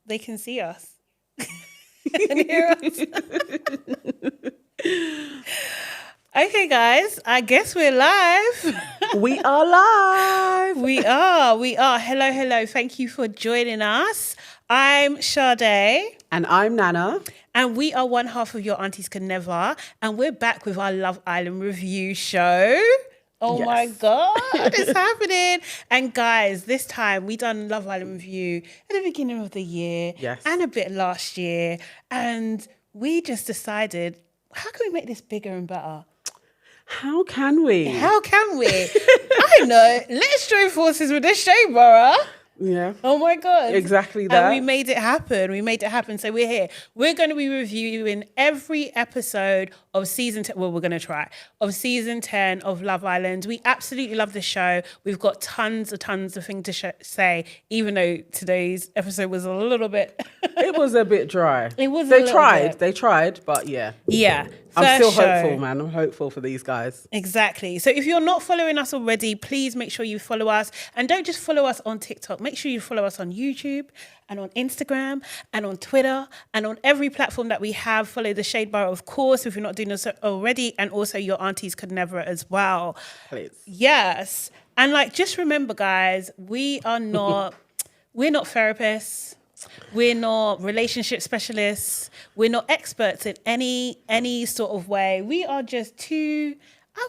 they can see us and hear us. Okay, guys, I guess we're live. We are live. We are. Hello. Thank you for joining us. I'm Sade. And I'm Nana. And we are one half of Your Aunties Can Never. And we're back with our Love Island review show. Oh, yes. My God, it's happening. And guys, this time we done Love Island review at the beginning of the year. Yes. And a bit last year. And we just decided, how can we make this bigger and better? How can we? I know. Let's join forces with the Shea Borough. Yeah. Oh my God. Exactly that. And we made it happen. So we're here. We're going to be reviewing every episode of season 10. Well, we're going to try. Of season 10 of Love Island. We absolutely love the show. We've got tons of things to say, even though today's episode was a little bit... It was a bit dry. They tried, but yeah. Yeah. I'm still hopeful, man. I'm hopeful for these guys. Exactly. So if you're not following us already, please make sure you follow us. And don't just follow us on TikTok. Make sure you follow us on YouTube and on Instagram and on Twitter and on every platform that we have. Follow the Shade Bar, of course, if you're not doing this already. And also Your Aunties Could Never as well. Please. Yes. And just remember, guys, we're not therapists. We're not relationship specialists. We're not experts in any sort of way. We are just two,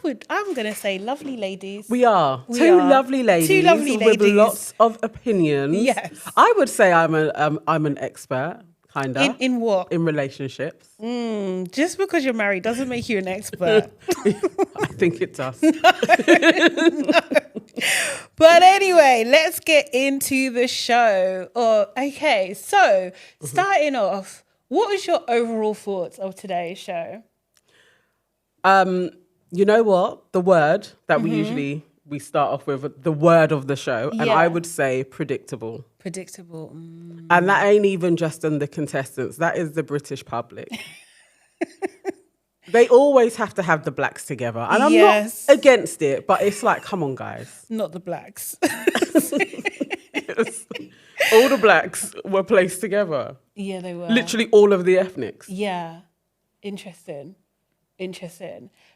I'm going to say lovely ladies. We are. Two lovely ladies with lots of opinions. Yes. I would say I'm an expert, kind of. In what? In relationships. Just because you're married doesn't make you an expert. I think it does. No. But anyway, let's get into the show. Okay, so starting off, what was your overall thoughts of today's show? You know what? The word that we start off with, the word of the show, and I would say predictable. Predictable. And that ain't even just on the contestants. That is the British public. They always have to have the blacks together. And I'm not against it, but it's like, come on, guys. Not the blacks. Yes. All the blacks were placed together. Yeah, they were. Literally all of the ethnics. Yeah. Interesting.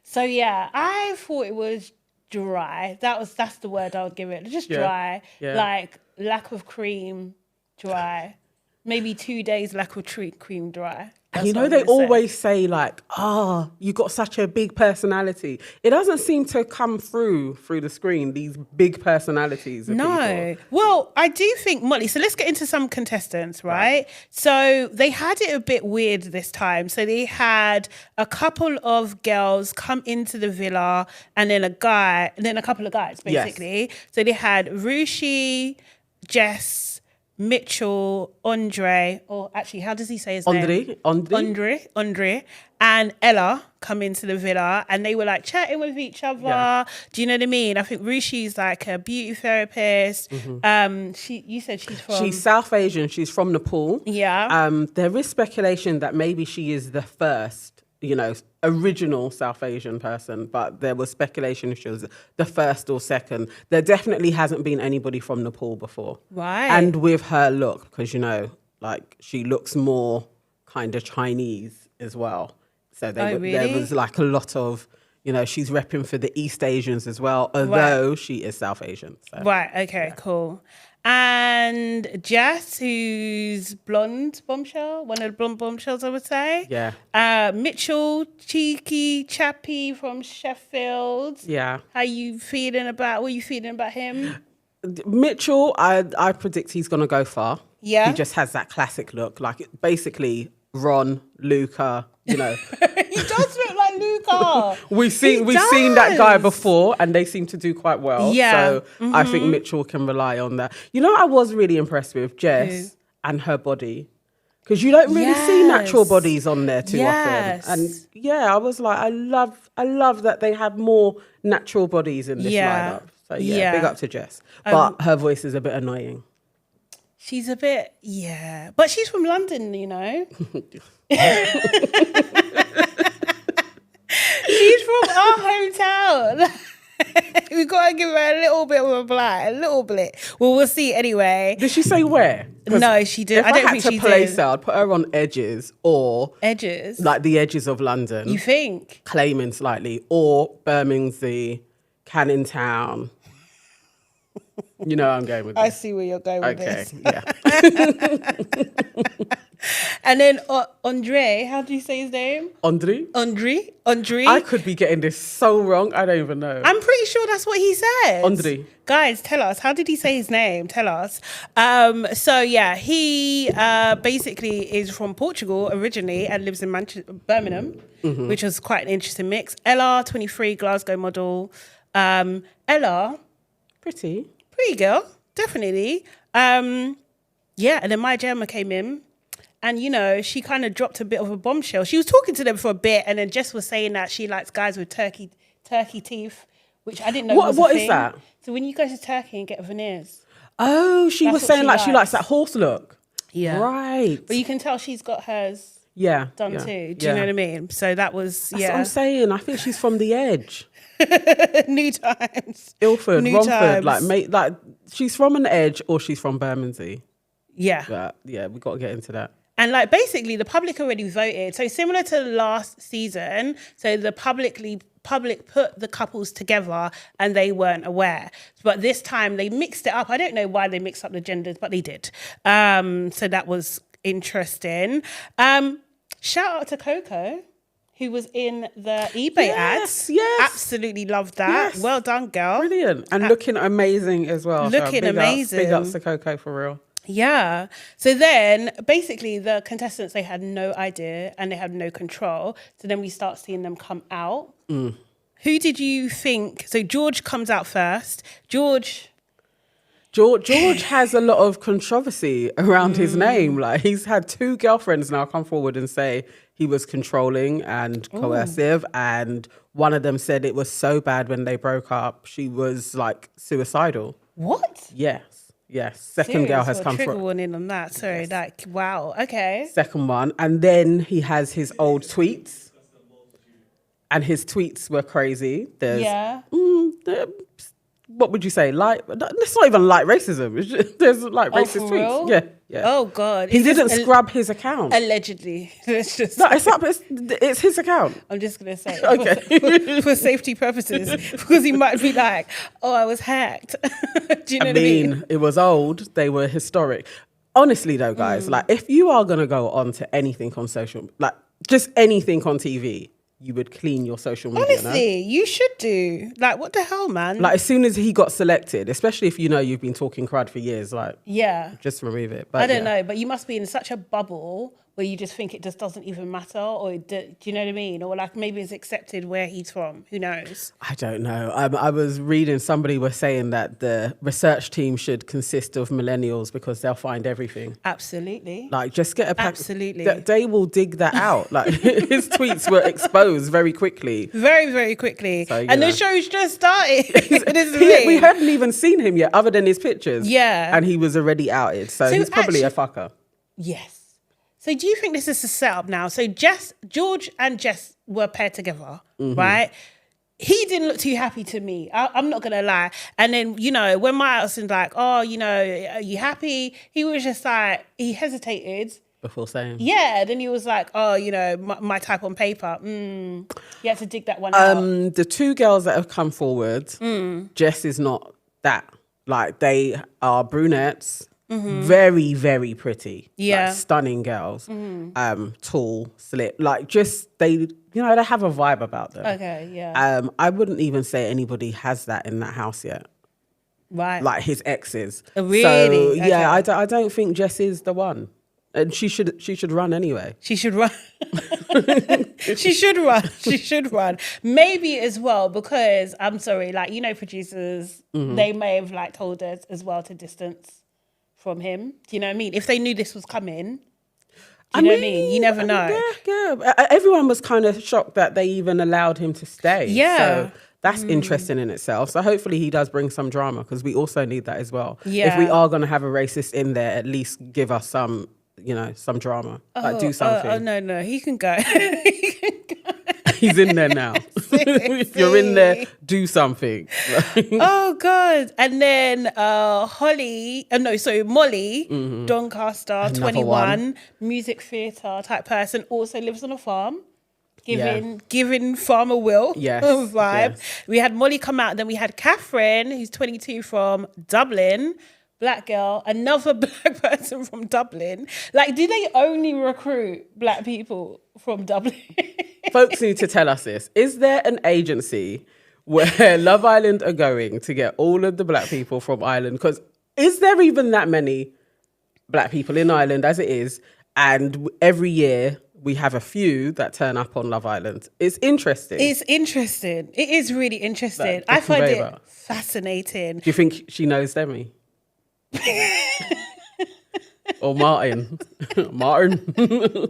So, yeah, I thought it was dry. That's the word I would give it. Just dry. Yeah. Like lack of cream, dry. Maybe 2 days lack of cream, dry. And they always say you got such a big personality. It doesn't seem to come through the screen, these big personalities of people. Well, I do think, Molly, so let's get into some contestants, right? So they had it a bit weird this time. So they had a couple of girls come into the villa and then a couple of guys, basically. Yes. So they had Rushi, Jess, Mitchell, Andre, or actually, how does he say his name? Andre, and Ella come into the villa, and they were chatting with each other. Yeah. Do you know what I mean? I think Rushi's a beauty therapist. You said she's South Asian. She's from Nepal. Yeah. There is speculation that maybe she is the first, original South Asian person, but there was speculation if she was the first or second. There definitely hasn't been anybody from Nepal before. Right. And with her look, because, she looks more kind of Chinese as well. So there was a lot of, she's repping for the East Asians as well, although she is South Asian. So. Right, okay, cool. And Jess, who's blonde bombshell, one of the blonde bombshells, I would say. Yeah. Mitchell, cheeky, chappy from Sheffield. Yeah. What are you feeling about him? Mitchell, I predict he's going to go far. Yeah. He just has that classic look, basically Ron, Luca, He does look like Luca. We've seen that guy before, and they seem to do quite well. Yeah. So I think Mitchell can rely on that. I was really impressed with Jess and her body, because you don't really see natural bodies on there too often. And I was like, I love that they have more natural bodies in this lineup. So big up to Jess. But her voice is a bit annoying. She's a bit, but she's from London, She's from our hometown. We got to give her a little bit of a blight, a little bit. Well, we'll see anyway. Did she say where? No, she didn't. If I don't think she had to place did. her, I'd put her on edges or Edges? like the edges of London. You think? Claiming slightly, or Bermondsey, Canning Town. You know where I'm going with this. I see where you're going with this. Yeah. And then Andre, how do you say his name? Andre? Andre? I could be getting this so wrong. I don't even know. I'm pretty sure that's what he said. Andre. Guys, tell us. How did he say his name? Tell us. So, yeah, he basically is from Portugal originally and lives in Birmingham, which was quite an interesting mix. Ella, 23, Glasgow model. Ella. Pretty girl, definitely. Yeah, and then Maya Jama came in. And, you know, she kind of dropped a bit of a bombshell. She was talking to them for a bit, and then Jess was saying that she likes guys with turkey teeth, which I didn't know was a What thing. is that? So when you go to Turkey and get veneers. Oh, she That's was what saying she like she likes likes. that horse look. Yeah. Right. But you can tell she's got hers done too. Do you know what I mean? So that was, That's what I'm saying. I think she's from the edge. New times. Ilford, New Romford. times. Like she's from an edge or she's from Bermondsey. Yeah. But yeah, we got to get into that. And like basically the public already voted. So similar to last season, so the public put the couples together and they weren't aware. But this time they mixed it up. I don't know why they mixed up the genders, but they did. So that was interesting. Shout out to Coco, who was in the eBay ads. Yes. Absolutely loved that. Yes. Well done, girl. Brilliant. And looking amazing as well. Looking amazing. Big ups to Coco for real. Yeah. So then basically the contestants, they had no idea and they had no control. So then we start seeing them come out. Who did you think? So George comes out first. George has a lot of controversy around his name. Like he's had 2 girlfriends now come forward and say he was controlling and coercive. And one of them said it was so bad when they broke up, she was like suicidal. What? Yes. Second girl has come trigger through. warning on that. Sorry, like, wow. Okay. Second one. And then he has his old tweets. And his tweets were crazy. There's, what would you say? It's not even light racism. It's just, there's like racist tweets. Real? Yeah. Oh God. He didn't scrub his account. Allegedly. Let's just No, it's his account. I'm just gonna say Okay. for safety purposes, because he might be like, "Oh, I was hacked." Do you know what I mean? It was old. They were historic. Honestly, though, guys, like if you are gonna go on to anything on social, like just anything on TV, you would clean your social media. Honestly, you should do. Like, what the hell, man? Like as soon as he got selected, especially if you know you've been talking crud for years, like just remove it. But I don't know, but you must be in such a bubble where you just think it just doesn't even matter, or do you know what I mean? Or like maybe it's accepted where he's from. Who knows? I don't know. I was reading somebody was saying that the research team should consist of millennials because they'll find everything. Absolutely. Like just get a pack. Absolutely. They will dig that out. Like his tweets were exposed very quickly. Very, very quickly. So, and the show's just started. This is the thing. We hadn't even seen him yet, other than his pictures. Yeah. And he was already outed. So he's probably a fucker. Yes. So do you think this is a setup now? So George and Jess were paired together, right? He didn't look too happy to me. I'm not going to lie. And then, you know, when Miles was like, oh, you know, are you happy? He was just like, he hesitated. Before saying. Yeah. Then he was like, oh, you know, my type on paper. You had to dig that one out. The 2 girls that have come forward, Jess is not that. Like they are brunettes. Very, very pretty. Yeah. Like, stunning girls. Tall, slit. Like just they have a vibe about them. Okay, yeah. I wouldn't even say anybody has that in that house yet. Right. Like his exes. Really? So, yeah, Okay. I don't think Jess is the one. And she should run anyway. She should run. She should run. She should run. Maybe as well, because I'm sorry, like, you know, producers, they may have like told us as well to distance from him. Do you know what I mean? If they knew this was coming, do you know what I mean? You never know. Yeah. Everyone was kind of shocked that they even allowed him to stay. Yeah. So that's interesting in itself. So hopefully he does bring some drama because we also need that as well. Yeah. If we are going to have a racist in there, at least give us some, some drama. Like do something. Oh, no. He can go. He's in there now. If you're in there, do something. Oh God. And then Molly Doncaster, Another 21, one. music theatre type person, also lives on a farm. Giving Farmer Will Yes, vibe. yes. We had Molly come out, then we had Catherine, who's 22 from Dublin, black girl, another black person from Dublin. Like, do they only recruit black people from Dublin? Folks need to tell us this. Is there an agency where Love Island are going to get all of the black people from Ireland? Because is there even that many black people in Ireland as it is? And every year we have a few that turn up on Love Island. It's interesting. It's interesting. It is really interesting. Like, I find it conveyor. fascinating. Do you think she knows Demi? Or Martin? Martin? Do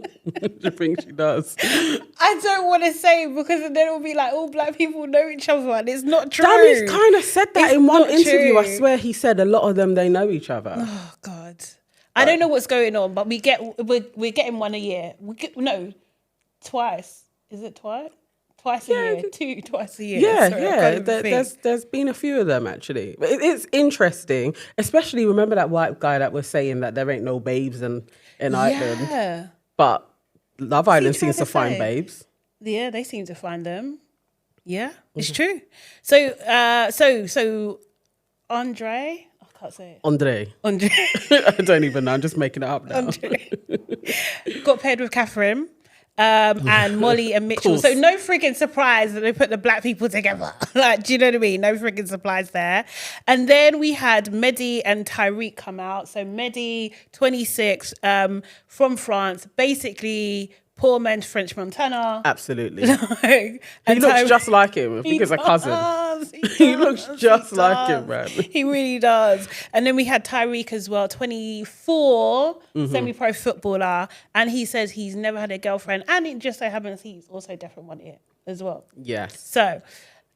you think she does? I don't want to say, because then it'll be like all black people know each other, and it's not true. Dami's kind of said that It's in one not interview. true. I swear he said a lot of them, they know each other. Oh God, I don't know what's going on, but we're getting one a year. Twice. Is it twice? Twice a year, twice a year. Yeah, Sorry, I yeah. can't even think. There's been a few of them actually. But it's interesting, especially remember that white guy that was saying that there ain't no babes in Ireland, Yeah, but Love Island trying seems to to find say? babes. yeah, they seem to find them. Yeah, it's Mm-hmm. true. So Andre, I can't say it. Andre. Andre. I don't even know. I'm just making it up now. Andre got paired with Catherine and Molly and Mitchell. Course. So no frigging surprise that they put the black people together. Like, do you know what I mean? No frigging surprise there. And then we had Mehdi and Tyreek come out. So Mehdi, 26, from France, basically poor man's French Montana. Absolutely. He He looks just like him. I think it's a cousin. He looks just like him, man. He really does. And then we had Tyreek as well, 24, semi-pro footballer. And he says he's never had a girlfriend. And it just so happens he's also deaf in one ear as well. Yes. So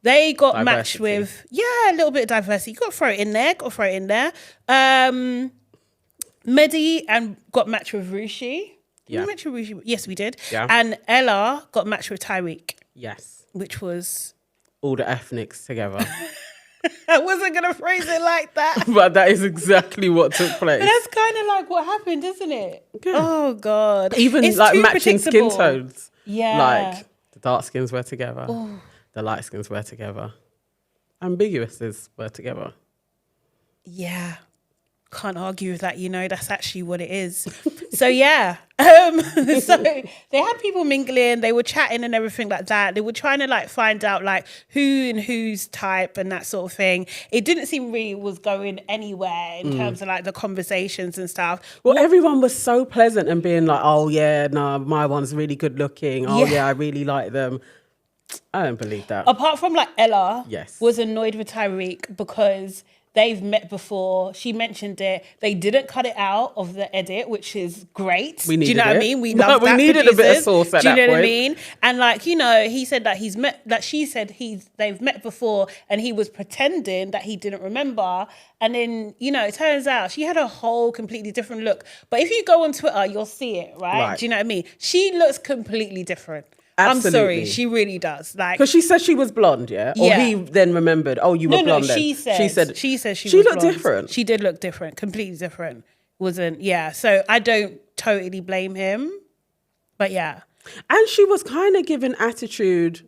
they got matched Diversity. with, a little bit of diversity. Got to throw it in there. Mehdi and got matched with Rushi. Did Yeah. we match with Rushi? Yes, we did. Yeah. And Ella got matched with Tyreek, Yes. which was... All the ethnics together. I wasn't going to phrase it like that. But that is exactly what took place. But that's kind of like what happened, isn't it? Yeah. Oh, God. Even It's like too matching skin predictable. tones. Yeah. Like the dark skins were together. The light skins were together. Ambiguouses were together. Yeah. Can't argue with that, that's actually what it is. So yeah. So they had people mingling, they were chatting and everything like that. They were trying to like find out like who and whose type and that sort of thing. It didn't seem really was going anywhere in terms of like the conversations and stuff. Well, everyone was so pleasant and being like, oh yeah, no, my one's really good looking. Oh Yeah. yeah, I really like them. I don't believe that. Apart from like Ella Yes. was annoyed with Tyreek because they've met before. She mentioned it. They didn't cut it out of the edit, which is great. We Do you needed know what I it. mean? We No, love we that. needed a bit of producers. sauce at Do you that know what I point. mean? And like, he said that she said they've met before and he was pretending that he didn't remember. And then, it turns out she had a whole completely different look. But if you go on Twitter, you'll see it, right? Do you know what I mean? She looks completely different. Absolutely. I'm sorry, she really does. Like, Because she said she was blonde, yeah? Or Yeah. he then remembered, oh, you were blonde then. she said she she was looked blonde. different. She did look different, completely different. So I don't totally blame him. But yeah. And she was kind of giving attitude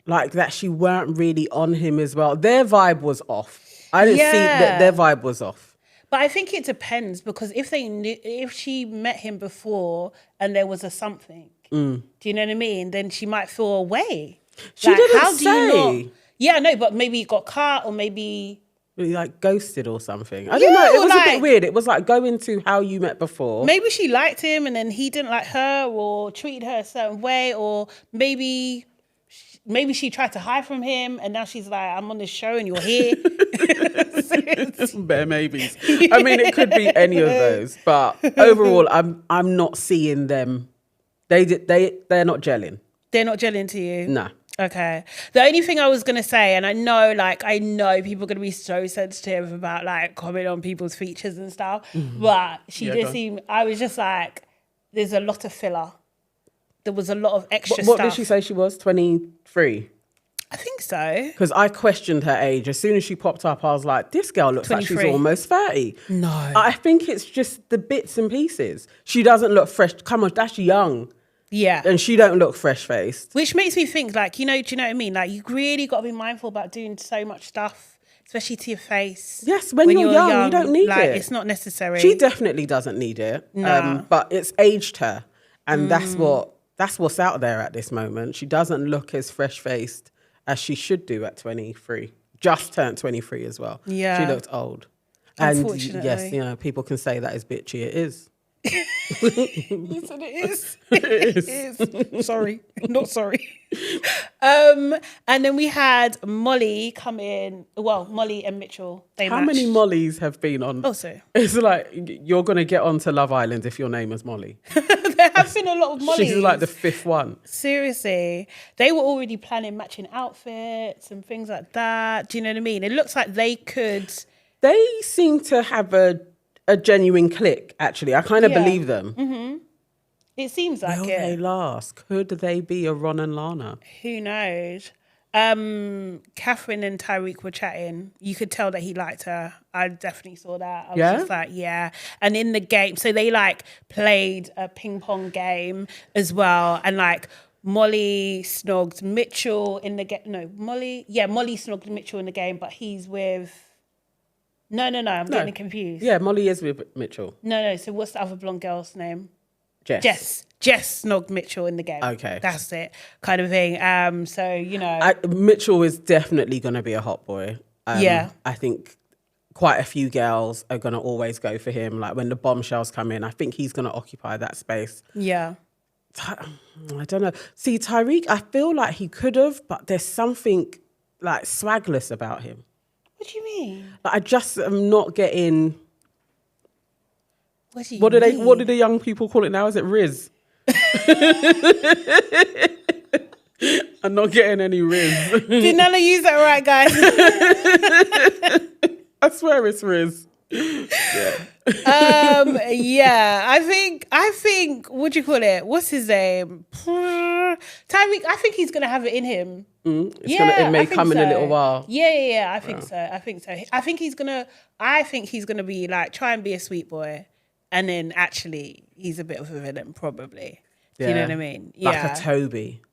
like that she weren't really on him as well. Their vibe was off. I didn't see that their vibe was off. But I think it depends, because if she met him before and there was a something, do you know what I mean? Then she might feel away. She didn't say. Yeah, no, but maybe he got cut or maybe... Really like ghosted or something. I don't know. It or was a like- bit weird. It was like going to how you met before. Maybe she liked him and then he didn't like her or treated her a certain way, or maybe she tried to hide from him and now she's like, I'm on this show and you're here. Bare maybes. I mean, it could be any of those, but overall, I'm not seeing them. They're not gelling. They're not gelling to you? No. Okay. The only thing I was going to say, and I know people are going to be so sensitive about like commenting on people's features and stuff, but she Yeah, did go on. seem, I was just like, there's a lot of filler. There was a lot of extra What stuff. did she say she was? 23? I think so. Because I questioned her age. As soon as she popped up, I was like, this girl looks like she's 23. almost 30. No. I think it's just the bits and pieces. She doesn't look fresh. Come on, that's young. Yeah. And she don't look fresh-faced. Which makes me think, like, do you know what I mean? Like, you really got to be mindful about doing so much stuff, especially to your face. Yes, when you're young, you don't need it. It's not necessary. She definitely doesn't need it. No. But it's aged her. And that's what's out there at this moment. She doesn't look as fresh-faced as she should do at 23. Just turned 23 as well. Yeah. She looked old. And Unfortunately. yes, you know, people can say that is bitchy. It is. Yes, it is. It is. Sorry. Not sorry. And then we had Molly come in. Well, Molly and Mitchell. How many Mollys have been on? Also. It's like, you're going to get onto Love Island if your name is Molly. There have been a lot of Mollys. She's like the fifth one. Seriously. They were already planning matching outfits and things like that. Do you know what I mean? It looks like they could... They seem to have a genuine click, actually. I kind of believe them. Mm-hmm. It seems like Will it. they last? Could they be a Ron and Lana? Who knows? Catherine and Tyreek were chatting. You could tell that he liked her. I definitely saw that. I was just like, yeah. And in the game, so they like played a ping pong game as well. And like Molly snogged Mitchell in the game. No, Molly snogged Mitchell in the game, but he's with... No, I'm getting confused. Yeah, Molly is with Mitchell. No. So what's the other blonde girl's name? Jess. Jess snogged Mitchell in the game. Okay. That's it, kind of thing. So, you know. Mitchell is definitely going to be a hot boy. Yeah. I think quite a few girls are going to always go for him. Like when the bombshells come in, I think he's going to occupy that space. Yeah. I don't know. See, Tyreek, I feel like he could have, but there's something like swagless about him. What do you mean? Like, I just am not getting... What do the young people call it now? Is it Riz? I'm not getting any Riz. Did Nana use that right, guys? I swear it's Riz. Yeah. I think, what do you call it? What's his name? Tyreek, I think he's going to have it in him. It may come in a little while. Yeah. I think so. I think he's gonna be like, try and be a sweet boy. And then actually he's a bit of a villain, probably. Do you know what I mean? Like a Toby.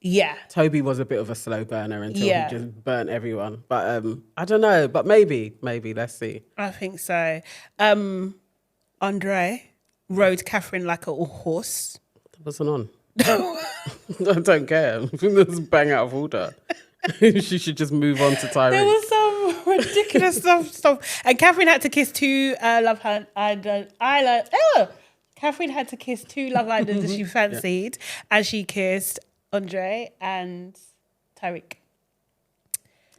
Yeah. Toby was a bit of a slow burner until he just burnt everyone. But I don't know. But maybe, let's see. I think so. Andre rode Catherine like a horse. That wasn't on. I don't care. Let's bang out of order. She should just move on to Tyreek. There was some ridiculous stuff. And Catherine had to kiss two Catherine had to kiss two Love Islanders that she fancied, and she kissed Andre and Tyreek.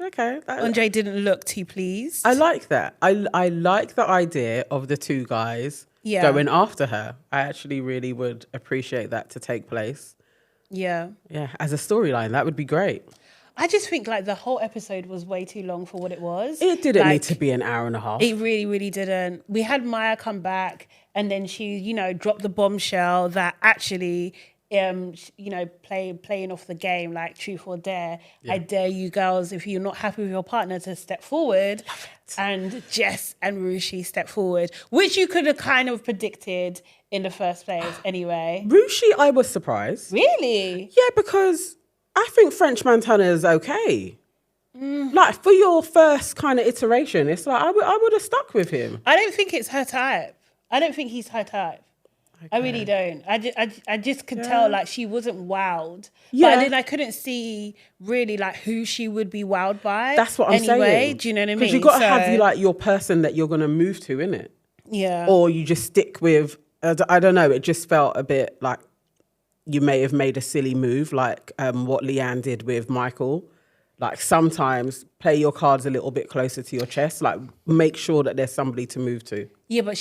Okay. Andre didn't look too pleased. I like that. I like the idea of the two guys going after her. I actually really would appreciate that to take place. Yeah. Yeah, as a storyline, that would be great. I just think like the whole episode was way too long for what it was. It didn't need to be an hour and a half. It really, really didn't. We had Maya come back and then she, dropped the bombshell that actually, playing off the game like truth or dare. Yeah. I dare you girls, if you're not happy with your partner, to step forward. And Jess and Rushi step forward, which you could have kind of predicted in the first place anyway. Rushi, I was surprised. Really? Yeah, because I think French Montana is okay. Like for your first kind of iteration, it's like I would have stuck with him. I don't think it's her type. I don't think he's her type. Okay. I really don't. I just could tell like she wasn't wowed. Yeah. But then I couldn't see really like who she would be wowed by. That's what I'm saying. Do you know what I mean? Because you've got to have like your person that you're going to move to, innit? Yeah. Or you just stick with, I don't know, it just felt a bit like you may have made a silly move like what Leanne did with Michael. Like sometimes play your cards a little bit closer to your chest. Like make sure that there's somebody to move to. Yeah, but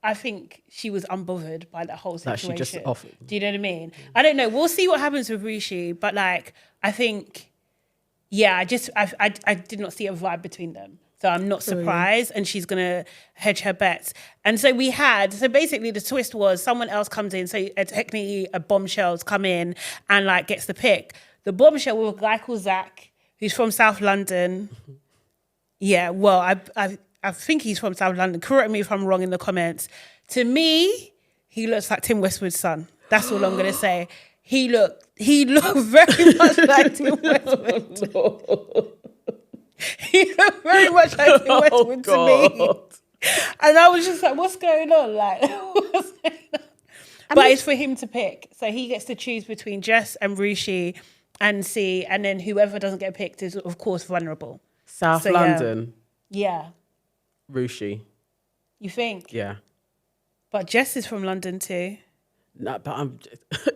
I think she was unbothered by that whole situation. Like she just offered. Do you know what I mean? I don't know. We'll see what happens with Rishi, but like I think, I did not see a vibe between them. So I'm not surprised, and she's gonna hedge her bets. And so basically the twist was someone else comes in, so technically a bombshell's come in and like gets the pick. the bombshell with a guy called Zach, who's from South London. Yeah, well, I think he's from South London. Correct me if I'm wrong in the comments. To me, he looks like Tim Westwood's son. That's all I'm gonna say. He looked very much like Tim Westwood. He looked very much like Tim Westwood to me. And I was just like, what's going on? Like, what's going on? But it's for him to pick. So he gets to choose between Jess and Rishi and C, and then whoever doesn't get picked is, of course, vulnerable. South London. Yeah. Rishi. You think? Yeah. But Jess is from London too. No, but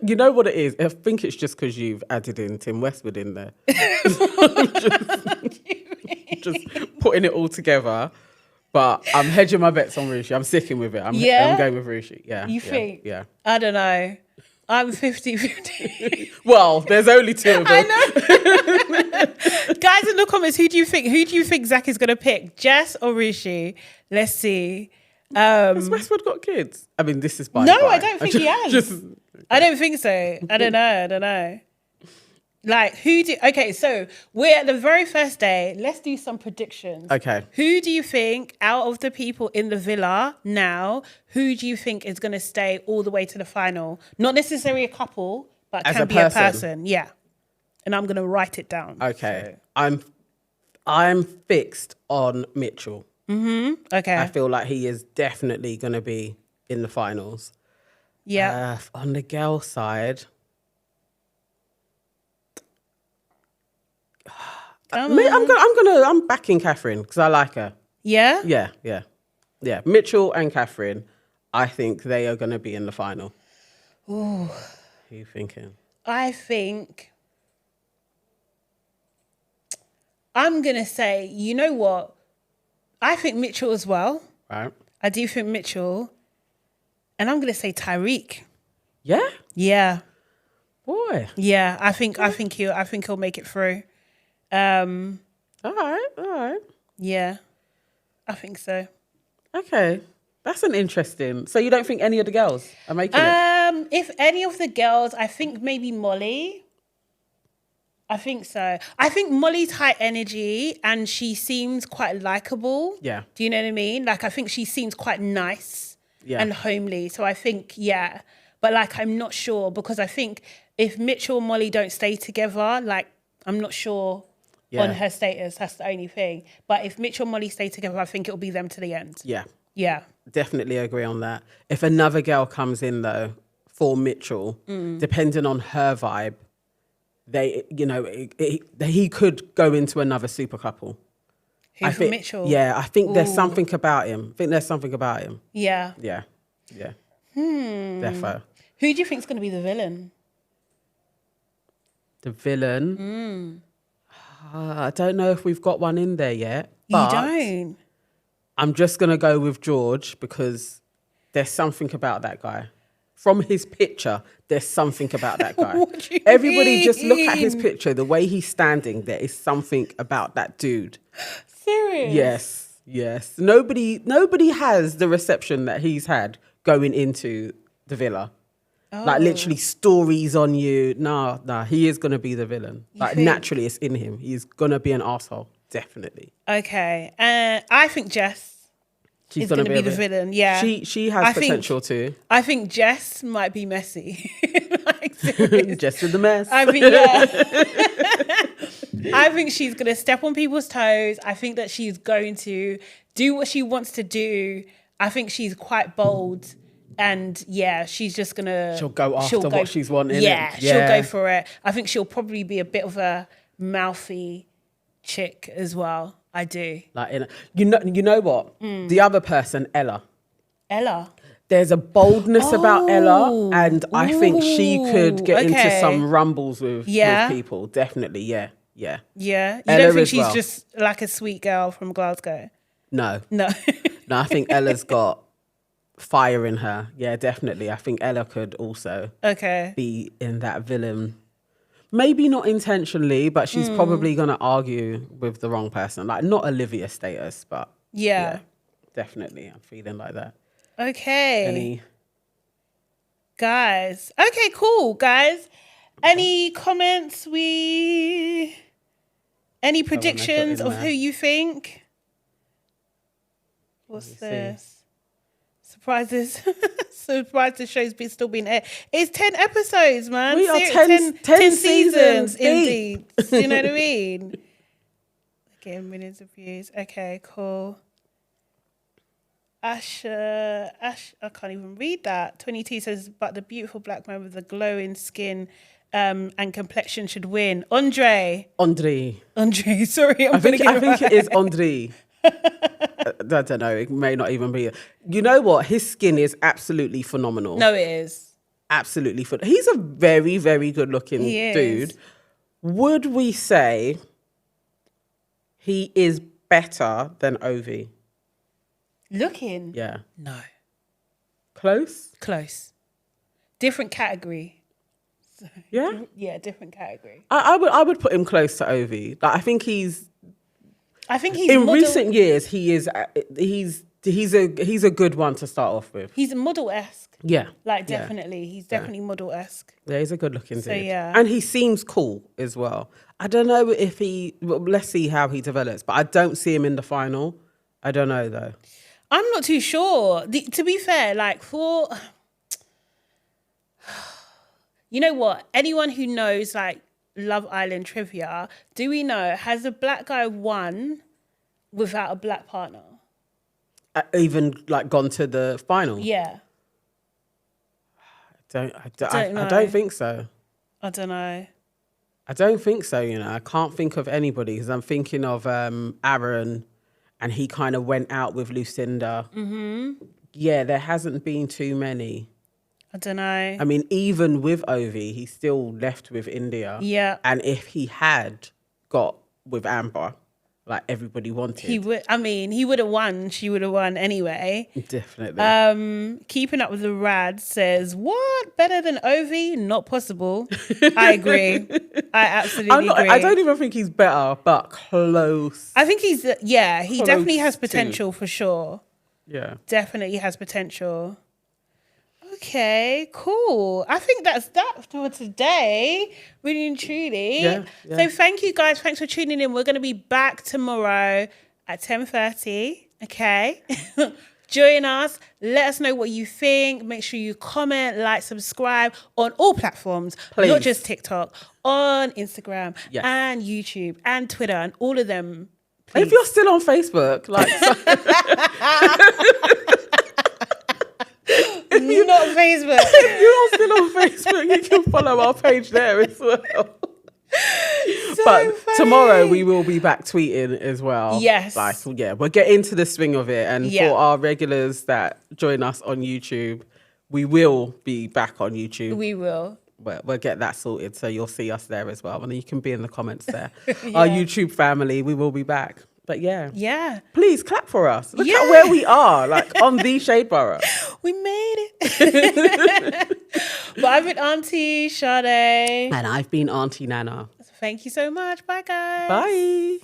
you know what it is? I think it's just because you've added in Tim Westwood in there. just putting it all together. But I'm hedging my bets on Rishi. I'm sticking with it. I'm going with Rishi. Yeah. You think? Yeah. I don't know. I'm 50-50. Well, there's only two of them. I know. Guys in the comments, who do you think Zach is going to pick? Jess or Rishi? Let's see. Has Westwood got kids? I mean, this is by No, by. I don't think he has. I don't think so. I don't know. Like, okay, so we're at the very first day. Let's do some predictions. Okay. Who do you think, out of the people in the villa now, who do you think is going to stay all the way to the final? Not necessarily a couple, but As can a be person? a person. Yeah. And I'm going to write it down. Okay. So. I'm fixed on Mitchell. Okay. I feel like he is definitely going to be in the finals. Yeah. On the girl side... I'm backing Catherine because I like her. Yeah? Yeah. Mitchell and Catherine, I think they are going to be in the final. Ooh. Who are you thinking? I think I'm going to say, you know what? I think Mitchell as well. Right. I do think Mitchell. And I'm going to say Tyreek. Yeah? Yeah. Boy. Yeah, I think he'll make it through. All right. Yeah, I think so. Okay, that's an interesting. So you don't think any of the girls are making it? If any of the girls, I think maybe Molly. I think so. I think Molly's high energy and she seems quite likable. Yeah. Do you know what I mean? Like, I think she seems quite nice and homely. So I think, yeah. But like, I'm not sure because I think if Mitchell and Molly don't stay together, like, I'm not sure on her status. That's the only thing. But if Mitchell and Molly stay together, I think it'll be them to the end. Yeah. Yeah. Definitely agree on that. If another girl comes in though for Mitchell, depending on her vibe, he could go into another super couple. Who for Mitchell? Yeah, I think there's something about him. Yeah. Yeah. Defo. Who do you think is going to be the villain? The villain? I don't know if we've got one in there yet. You don't? I'm just going to go with George because there's something about that guy. From his picture, there's something about that guy. What do you Everybody mean? just look at his picture. The way he's standing, there is something about that dude. Serious? Yes. Nobody has the reception that he's had going into the villa. Like literally stories on you. Nah, he is going to be the villain. Like naturally it's in him. He's going to be an arsehole. Definitely. Okay. I think Jess is going to be the villain. Yeah. She has potential too. I think Jess might be messy. Jess with the mess. I mean, yeah. I think she's going to step on people's toes. I think that she's going to do what she wants to do. I think she's quite bold. And yeah, she's just gonna. She'll go after what she's wanting. Yeah, she'll go for it. I think she'll probably be a bit of a mouthy chick as well. I do. Like you know what? The other person, Ella. There's a boldness about Ella, and I think she could get into some rumbles with people. Definitely, yeah. You don't Ella think she's well. just like a sweet girl from Glasgow? No. No, I think Ella's got fire in her. Yeah, definitely. I think Ella could also be in that villain. Maybe not intentionally, but she's probably going to argue with the wrong person. Like, not Olivia status, but yeah, definitely. I'm feeling like that. Okay. Guys. Okay, cool, guys. Any comments? Any predictions of who you think? What's this? Surprises. Surprised the show's still being aired. It's 10 episodes, man. We are 10 seasons indeed. Do you know what I mean? Getting millions of views. Okay, cool. Ash, I can't even read that. 22 says, but the beautiful black man with the glowing skin and complexion should win. Andre. Sorry, I think it is Andre. I don't know. It may not even be. You know what? His skin is absolutely phenomenal. No, it is. Absolutely. He's a very, very good looking dude. Would we say he is better than Ovi? Looking? Yeah. No. Close? Different category. Yeah? Yeah, different category. I would put him close to Ovi. Like, I think he's in recent years he's a good one to start off with. He's model-esque. Yeah. Like, definitely. He's definitely model-esque. Yeah, he's a good looking dude. Yeah. And he seems cool as well. I don't know if let's see how he develops, but I don't see him in the final. I don't know though. I'm not too sure. To be fair, like you know what? Anyone who knows like Love Island trivia, do we know, has a black guy won without a black partner? Even like gone to the final? Yeah. I don't think so. I don't know. I don't think so, you know. I can't think of anybody because I'm thinking of Aaron, and he kind of went out with Lucinda. Mm-hmm. Yeah, there hasn't been too many. I don't know. I mean, even with Ovi, he still left with India. Yeah. And if he had got with Amber, like everybody wanted. He would have won. She would have won anyway. Definitely. Keeping Up with the Rad says, what? Better than Ovi? Not possible. I agree. I absolutely agree. I don't even think he's better, but close. I think he definitely has potential for sure. Yeah. Definitely has potential. Okay, cool. I think that's that for today. Really and truly. Yeah. So thank you guys. Thanks for tuning in. We're going to be back tomorrow at 10:30. Okay. Join us. Let us know what you think. Make sure you comment, like, subscribe on all platforms. Please. Not just TikTok. On Instagram and YouTube and Twitter and all of them. Please. If you're still on Facebook, like... Not Facebook. If you're still on Facebook, you can follow our page there as well. But tomorrow we will be back tweeting as well. Yes. We'll get into the swing of it. And for our regulars that join us on YouTube, we will be back on YouTube. We will. We'll get that sorted, so you'll see us there as well. And you can be in the comments there. Our YouTube family, we will be back. But yeah. Please clap for us. Look at where we are, like on the Shade Borough. We made it. But I've been Auntie Sade. And I've been Auntie Nana. Thank you so much. Bye, guys. Bye.